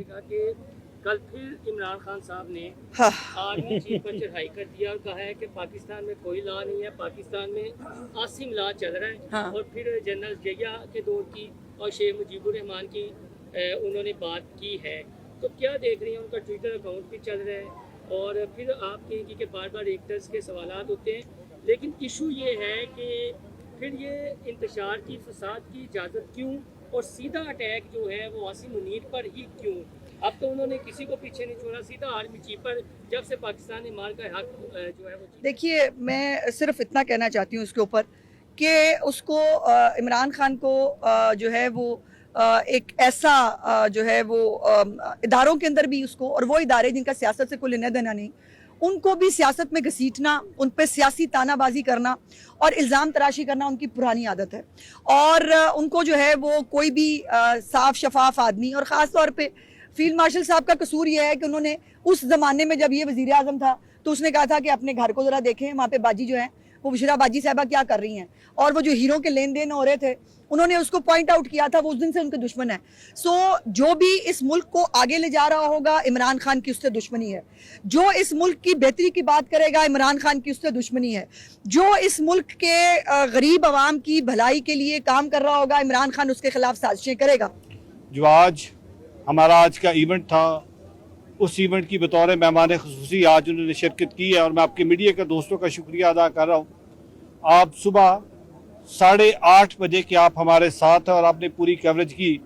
کہا کہ کل پھر عمران خان صاحب نے آرمی چیف پر چڑھائی کر دیا اور کہا ہے کہ پاکستان میں کوئی لا نہیں ہے، پاکستان میں عاصم لا چل رہا ہے، اور پھر جنرل ضیاء کے دور کی اور شیخ مجیب الرحمان کی انہوں نے بات کی ہے. تو کیا دیکھ رہی ہیں؟ ان کا ٹویٹر اکاؤنٹ بھی چل رہا ہے اور پھر آپ کہیں کہ بار بار ایکٹرز کے سوالات ہوتے ہیں، لیکن ایشو یہ ہے کہ پھر یہ انتشار کی فساد کی اجازت کیوں اور سیدھا اٹیک جو ہے وہ عاصم منیر پر ہی کیوں؟ اب تو انہوں نے کسی کو پیچھے نہیں چھوڑا، سیدھا آرمی چیف پر جب سے پاکستان نے مار کا حق جو ہے وہ. دیکھیے میں صرف اتنا کہنا چاہتی ہوں اس کے اوپر کہ اس کو عمران خان کو جو ہے وہ ایک ایسا جو ہے وہ اداروں کے اندر بھی اس کو، اور وہ ادارے جن کا سیاست سے کوئی لینا دینا نہیں، ان کو بھی سیاست میں گھسیٹنا، ان پہ سیاسی تانہ بازی کرنا اور الزام تراشی کرنا ان کی پرانی عادت ہے. اور ان کو جو ہے وہ کوئی بھی صاف شفاف آدمی، اور خاص طور پہ فیلڈ مارشل صاحب کا قصور یہ ہے کہ انہوں نے اس زمانے میں جب یہ وزیر اعظم تھا تو اس نے کہا تھا کہ اپنے گھر کو ذرا دیکھیں، وہاں پہ باجی جو ہیں وہ بشرا باجی صاحبہ کیا کر رہی ہیں، اور وہ جو ہیروں کے لین دین ہو رہے تھے انہوں نے اس کو پوائنٹ آؤٹ کیا تھا، وہ اس دن سے ان کے دشمن ہیں. جو بھی اس ملک کو آگے لے جا رہا ہوگا عمران خان کی اس سے دشمنی ہے، جو اس ملک کی بہتری کی بات کرے گا عمران خان کی اس سے دشمنی ہے، جو اس ملک کے غریب عوام کی بھلائی کے لیے کام کر رہا ہوگا عمران خان اس کے خلاف سازشیں کرے گا. جو ہمارا آج کا ایونٹ تھا، اس ایونٹ کی بطور مہمان خصوصی آج انہوں نے شرکت کی ہے، اور میں آپ کے میڈیا کے دوستوں کا شکریہ ادا کر رہا ہوں. آپ صبح 8:30 بجے کے آپ ہمارے ساتھ ہیں اور آپ نے پوری کوریج کی،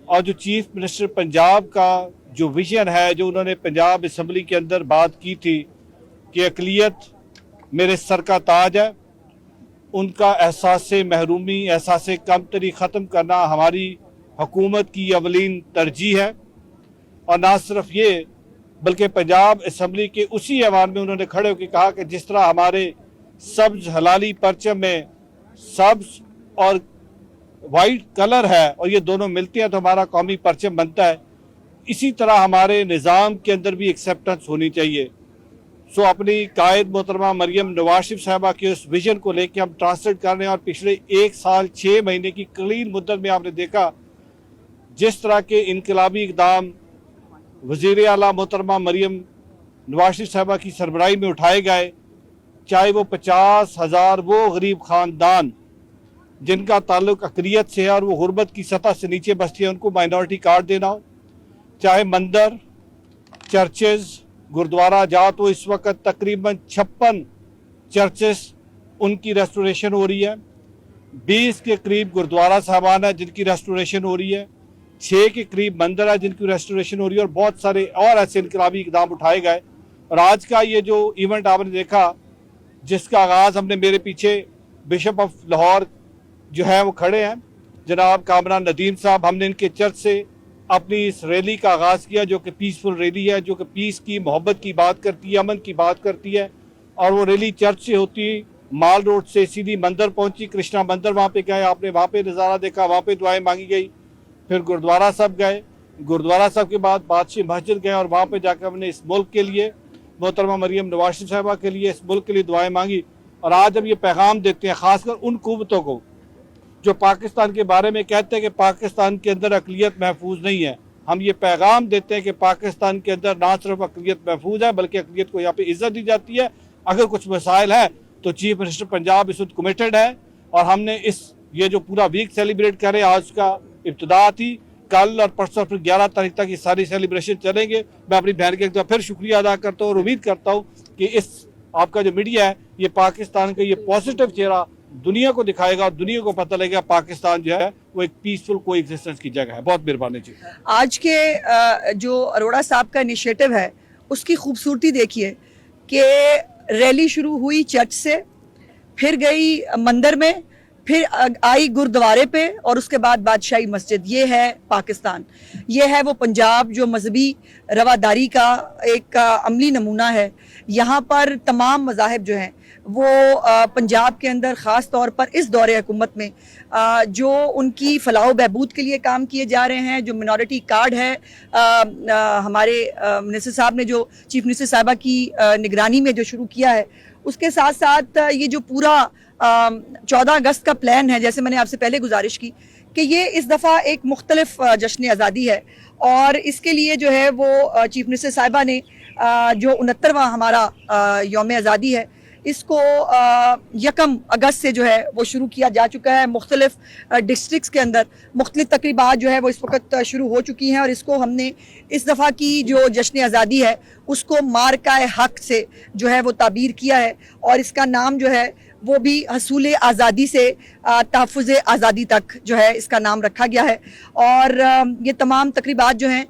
اور جو چیف منسٹر پنجاب کا جو ویژن ہے، جو انہوں نے پنجاب اسمبلی کے اندر بات کی تھی کہ اقلیت میرے سر کا تاج ہے، ان کا احساس محرومی، احساس کمتری ختم کرنا ہماری حکومت کی اولین ترجیح ہے. اور نہ صرف یہ بلکہ پنجاب اسمبلی کے اسی ایوان میں انہوں نے کھڑے ہو کے کہا کہ جس طرح ہمارے سبز حلالی پرچم میں سبز اور وائٹ کلر ہے اور یہ دونوں ملتے ہیں تو ہمارا قومی پرچم بنتا ہے، اسی طرح ہمارے نظام کے اندر بھی ایکسیپٹنس ہونی چاہیے. اپنی قائد محترمہ مریم نواز شریف صاحبہ کے اس ویژن کو لے کے ہم ٹرانسلیٹ کر رہے ہیں، اور پچھلے 1 سال 6 مہینے کی قلیل مدت میں آپ نے دیکھا جس طرح کے انقلابی اقدام وزیر اعلیٰ محترمہ مریم نواز شریف صاحبہ کی سربراہی میں اٹھائے گئے، چاہے وہ 50,000 وہ غریب خاندان جن کا تعلق اقلیت سے ہے اور وہ غربت کی سطح سے نیچے بستی ہیں ان کو مائنورٹی کارڈ دینا ہو، چاہے مندر، چرچز، گردوارہ جہاں تو اس وقت تقریباً 56 چرچز ان کی ریسٹوریشن ہو رہی ہے، 20 کے قریب گردوارہ صاحبان ہیں جن کی ریسٹوریشن ہو رہی ہے، 6 کے قریب مندر ہے جن کی ریسٹوریشن ہو رہی ہے، اور بہت سارے اور ایسے انقلابی اقدام اٹھائے گئے. اور آج کا یہ جو ایونٹ آپ نے دیکھا جس کا آغاز ہم نے، میرے پیچھے بشپ آف لاہور جو ہے وہ کھڑے ہیں جناب کامران ندیم صاحب، ہم نے ان کے چرچ سے اپنی اس ریلی کا آغاز کیا جو کہ پیسفل ریلی ہے، جو کہ پیس کی، محبت کی بات کرتی ہے، امن کی بات کرتی ہے. اور وہ ریلی چرچ سے ہوتی مال روڈ سے سیدھی مندر پہنچی، کرشنا مندر وہاں پہ گئے، آپ نے وہاں پہ نظارہ دیکھا، وہاں پہ دعائیں مانگی گئی. پھر گردوارہ صاحب گئے، گردوارہ صاحب کے بعد بادشاہ مسجد گئے، اور وہاں پہ جا کے ہم نے اس ملک کے لیے، محترمہ مریم نواز شریف صاحبہ کے لیے، اس ملک کے لیے دعائیں مانگی. اور آج ہم یہ پیغام دیتے ہیں خاص کر ان قوتوں کو جو پاکستان کے بارے میں کہتے ہیں کہ پاکستان کے اندر اقلیت محفوظ نہیں ہے. ہم یہ پیغام دیتے ہیں کہ پاکستان کے اندر نہ صرف اقلیت محفوظ ہے بلکہ اقلیت کو یہاں پہ عزت دی جاتی ہے. اگر کچھ مسائل ہیں تو چیف منسٹر پنجاب اس وقت کمیٹڈ ہے، اور ہم نے یہ جو پورا ویک سیلیبریٹ کرے، آج کا ابتدا تھی، کل اور پرسوں پھر 11 تاریخ تک یہ ساری سیلیبریشن چلیں گے. میں اپنی بہن کے ایک دفعہ پھر شکریہ ادا کرتا ہوں اور امید کرتا ہوں کہ آپ کا جو میڈیا ہے یہ پاکستان کا یہ پازیٹیو چہرہ دنیا کو دکھائے گا اور دنیا کو پتہ لگے گا پاکستان جو ہے وہ ایک پیسفل کو ایگزسٹنس کی جگہ ہے. بہت مہربانی جی. آج کے جو اروڑا صاحب کا انیشیٹو ہے اس کی خوبصورتی دیکھیے کہ ریلی شروع ہوئی چرچ سے، پھر گئی مندر میں، پھر آئی گردوارے پہ، اور اس کے بعد بادشاہی مسجد. یہ ہے پاکستان، یہ ہے وہ پنجاب جو مذہبی رواداری کا ایک عملی نمونہ ہے. یہاں پر تمام مذاہب جو ہیں وہ پنجاب کے اندر خاص طور پر اس دور حکومت میں جو ان کی فلاح و بہبود کے لیے کام کیے جا رہے ہیں، جو منورٹی کارڈ ہے ہمارے منسٹر صاحب نے جو چیف منسٹر صاحبہ کی نگرانی میں جو شروع کیا ہے، اس کے ساتھ ساتھ یہ جو پورا 14 اگست کا پلان ہے، جیسے میں نے آپ سے پہلے گزارش کی کہ یہ اس دفعہ ایک مختلف جشن آزادی ہے، اور اس کے لیے جو ہے وہ چیف منسٹر صاحبہ نے جو 69واں ہمارا یوم آزادی ہے، اس کو 1 اگست سے جو ہے وہ شروع کیا جا چکا ہے. مختلف ڈسٹرکٹس کے اندر مختلف تقریبات جو ہے وہ اس وقت شروع ہو چکی ہیں، اور اس کو ہم نے اس دفعہ کی جو جشن آزادی ہے اس کو مارکہ حق سے جو ہے وہ تعبیر کیا ہے، اور اس کا نام جو ہے وہ بھی حصول آزادی سے تحفظ آزادی تک جو ہے اس کا نام رکھا گیا ہے. اور یہ تمام تقریبات جو ہیں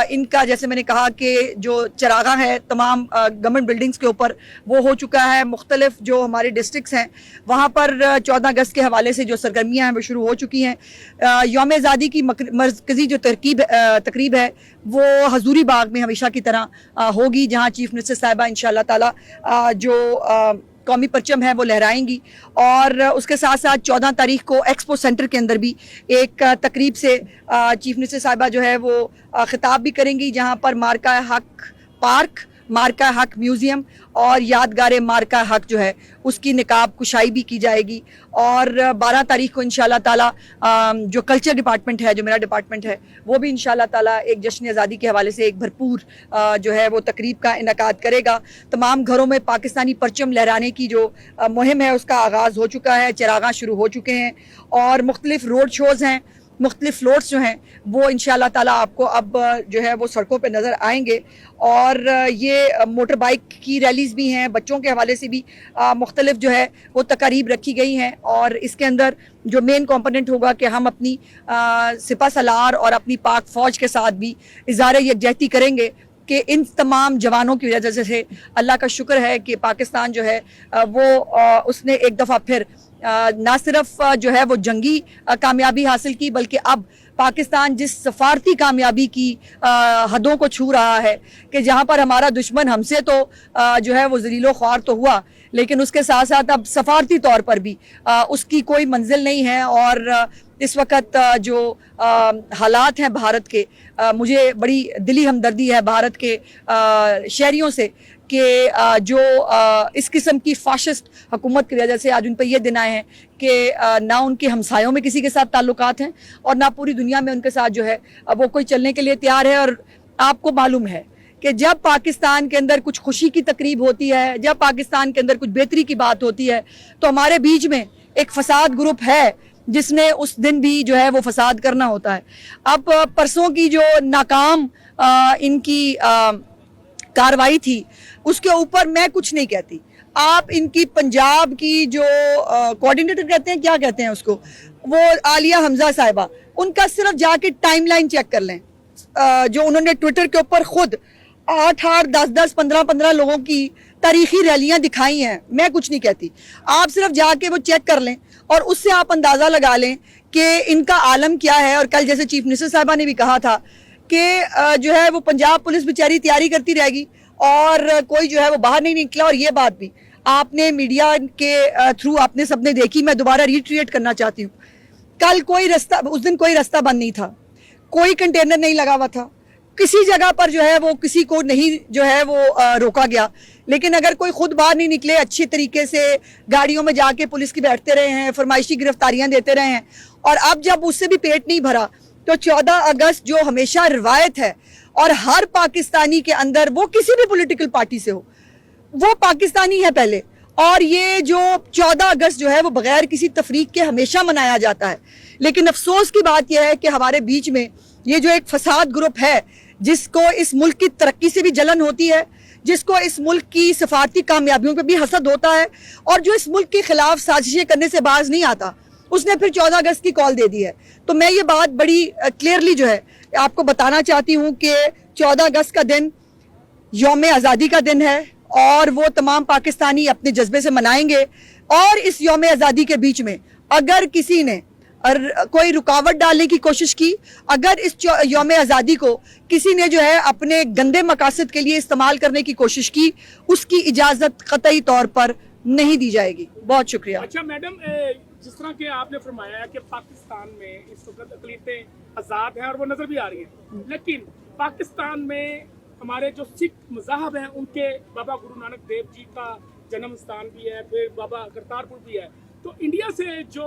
ان کا جیسے میں نے کہا کہ جو چراغاں ہے تمام گورنمنٹ بلڈنگز کے اوپر وہ ہو چکا ہے. مختلف جو ہمارے ڈسٹرکٹس ہیں وہاں پر 14 اگست کے حوالے سے جو سرگرمیاں ہیں وہ شروع ہو چکی ہیں. یوم آزادی کی مرکزی جو تقریب ہے وہ حضوری باغ میں ہمیشہ کی طرح ہوگی، جہاں چیف منسٹر صاحبہ انشاءاللہ تعالی جو قومی پرچم ہے وہ لہرائیں گی. اور اس کے ساتھ ساتھ 14 تاریخ کو ایکسپو سینٹر کے اندر بھی ایک تقریب سے چیف منسٹر صاحبہ جو ہے وہ خطاب بھی کریں گی، جہاں پر مارکہ حق پارک، مارکہ حق میوزیم اور یادگار مارکہ حق جو ہے اس کی نقاب کشائی بھی کی جائے گی. اور 12 تاریخ کو انشاءاللہ تعالی جو کلچر ڈپارٹمنٹ ہے، جو میرا ڈپارٹمنٹ ہے، وہ بھی انشاءاللہ تعالی ایک جشن آزادی کے حوالے سے ایک بھرپور جو ہے وہ تقریب کا انعقاد کرے گا. تمام گھروں میں پاکستانی پرچم لہرانے کی جو مہم ہے اس کا آغاز ہو چکا ہے، چراغاں شروع ہو چکے ہیں، اور مختلف روڈ شوز ہیں، مختلف فلوٹس جو ہیں وہ انشاءاللہ تعالی آپ کو اب جو ہے وہ سڑکوں پہ نظر آئیں گے. اور یہ موٹر بائک کی ریلیز بھی ہیں، بچوں کے حوالے سے بھی مختلف جو ہے وہ تقاریب رکھی گئی ہیں. اور اس کے اندر جو مین کمپوننٹ ہوگا کہ ہم اپنی سپہ سالار اور اپنی پاک فوج کے ساتھ بھی اظہار یکجہتی کریں گے کہ ان تمام جوانوں کی وجہ سے اللہ کا شکر ہے کہ پاکستان جو ہے وہ اس نے ایک دفعہ پھر نہ صرف جو ہے وہ جنگی کامیابی حاصل کی، بلکہ اب پاکستان جس سفارتی کامیابی کی حدوں کو چھو رہا ہے کہ جہاں پر ہمارا دشمن ہم سے تو جو ہے وہ ذلیل و خوار تو ہوا، لیکن اس کے ساتھ ساتھ اب سفارتی طور پر بھی اس کی کوئی منزل نہیں ہے. اور اس وقت جو حالات ہیں بھارت کے، مجھے بڑی دلی ہمدردی ہے بھارت کے شہریوں سے کہ جو اس قسم کی فاشسٹ حکومت کی وجہ سے آج ان پہ یہ دن آئے ہیں کہ نہ ان کے ہمسایوں میں کسی کے ساتھ تعلقات ہیں اور نہ پوری دنیا میں ان کے ساتھ جو ہے وہ کوئی چلنے کے لیے تیار ہے. اور آپ کو معلوم ہے کہ جب پاکستان کے اندر کچھ خوشی کی تقریب ہوتی ہے، جب پاکستان کے اندر کچھ بہتری کی بات ہوتی ہے، تو ہمارے بیچ میں ایک فساد گروپ ہے جس نے اس دن بھی جو ہے وہ فساد کرنا ہوتا ہے. اب پرسوں کی جو ناکام ان کی کاروائی تھی اس کے اوپر میں کچھ نہیں کہتی. آپ ان کی پنجاب کی جو کوارڈینیٹر کہتے ہیں، کیا کہتے ہیں اس کو، وہ عالیہ حمزہ صاحبہ، ان کا صرف جا کے ٹائم لائن چیک کر لیں جو انہوں نے ٹویٹر کے اوپر خود 8 10 15 لوگوں کی تاریخی ریلیاں دکھائی ہیں. میں کچھ نہیں کہتی، آپ صرف جا کے وہ چیک کر لیں اور اس سے آپ اندازہ لگا لیں کہ ان کا عالم کیا ہے. اور کل جیسے چیف منسٹر صاحبہ نے بھی کہا تھا کہ جو ہے وہ پنجاب پولیس بیچاری تیاری کرتی رہے گی اور کوئی جو ہے وہ باہر نہیں نکلا. اور یہ بات بھی آپ نے میڈیا کے تھرو آپ نے سب نے دیکھی، میں دوبارہ ریٹریٹ کرنا چاہتی ہوں. کل کوئی رستہ، اس دن کوئی رستہ بند نہیں تھا، کوئی کنٹینر نہیں لگا ہوا تھا، کسی جگہ پر جو ہے وہ کسی کو نہیں جو ہے وہ روکا گیا. لیکن اگر کوئی خود باہر نہیں نکلے، اچھے طریقے سے گاڑیوں میں جا کے پولیس کی بیٹھتے رہے ہیں، فرمائشی گرفتاریاں دیتے رہے ہیں، اور اب جب اس سے بھی پیٹ نہیں بھرا تو 14 اگست جو ہمیشہ روایت ہے اور ہر پاکستانی کے اندر، وہ کسی بھی پولیٹیکل پارٹی سے ہو، وہ پاکستانی ہے پہلے. اور یہ جو 14 اگست جو ہے وہ بغیر کسی تفریق کے ہمیشہ منایا جاتا ہے. لیکن افسوس کی بات یہ ہے کہ ہمارے بیچ میں یہ جو ایک فساد گروپ ہے جس کو اس ملک کی ترقی سے بھی جلن ہوتی ہے، جس کو اس ملک کی سفارتی کامیابیوں پہ بھی حسد ہوتا ہے، اور جو اس ملک کے خلاف سازشیں کرنے سے باز نہیں آتا، اس نے پھر 14 اگست کی کال دے دی ہے. تو میں یہ بات بڑی کلیئرلی جو ہے آپ کو بتانا چاہتی ہوں کہ 14 اگست کا دن یوم آزادی کا دن ہے، اور وہ تمام پاکستانی اپنے جذبے سے منائیں گے. اور اس یوم آزادی کے بیچ میں اگر کسی نے کوئی رکاوٹ ڈالنے کی کوشش کی، اگر اس یوم آزادی کو کسی نے جو ہے اپنے گندے مقاصد کے لیے استعمال کرنے کی کوشش کی، اس کی اجازت قطعی طور پر نہیں دی جائے گی. بہت شکریہ. اچھا میڈم، جس طرح کہ آپ نے فرمایا کہ پاکستان میں اس وقت اقلیتیں آزاد ہیں اور وہ نظر بھی آ رہی ہیں، لیکن پاکستان میں ہمارے جو سکھ مذاہب ہیں ان کے بابا گرو نانک دیو جی کا جنم استھان بھی ہے، پھر بابا کرتارپور بھی ہے. تو انڈیا سے جو